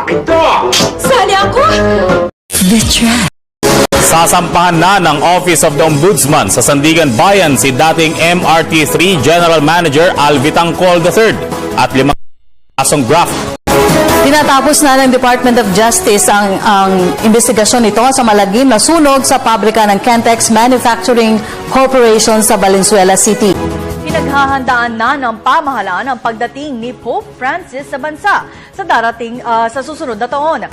Ito! Sali ako! The Trap. Sasampahan na ng Office of the Ombudsman sa Sandigan Bayan si dating MRT3 General Manager Alvy Tangcol III at 5 kasong graft. Tinatapos na ng Department of Justice ang investigasyon nito sa malagim na sunog sa pabrika ng Kentex Manufacturing Corporation sa Valenzuela City. Pinaghahandaan na ng pamahalaan ang pagdating ni Pope Francis sa bansa sa susunod na taon.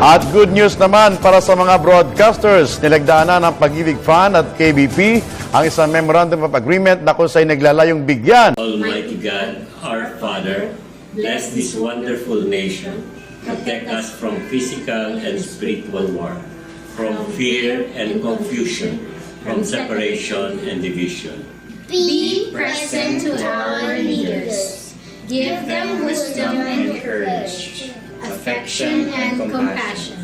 At good news naman para sa mga broadcasters. Nilagdaan na ng Pag-ibig Fund at KBP ang isang Memorandum of Agreement na kung sa'y naglalayong bigyan. Almighty God, our Father, bless this wonderful nation. Protect us from physical and spiritual war, from fear and confusion, from separation and division. Be present to our leaders. Give them wisdom and courage, affection and compassion,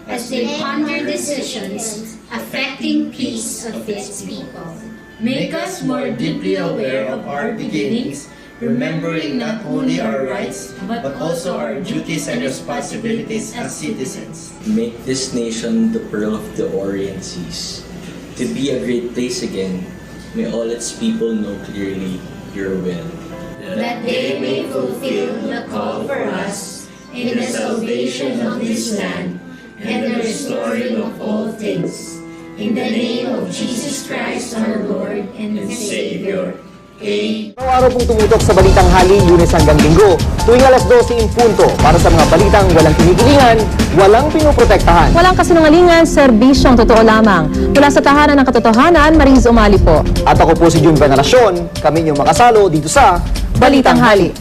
as they ponder decisions affecting peace of its people. Make us more deeply aware of our beginnings, remembering not only our rights, but also our duties and responsibilities as citizens. Make this nation the pearl of the Orient Seas, to be a great place again. May all its people know clearly your will. That they may fulfill the call for us in the salvation of this land and the restoring of all things. In the name of Jesus Christ our Lord and Savior. Amen. Araw-araw pong tumutok sa Balitang Hali, Lunes hanggang Linggo, tuwing alas 12 in punto para sa mga balitang walang kinikilingan, walang pinoprotektahan. Walang kasinungalingan, serbisyong totoo lamang. Mula sa Tahanan ng Katotohanan, Mariz Umali po. At ako po si Jun Veneracion, kami inyong makasalo dito sa Balitang Hali.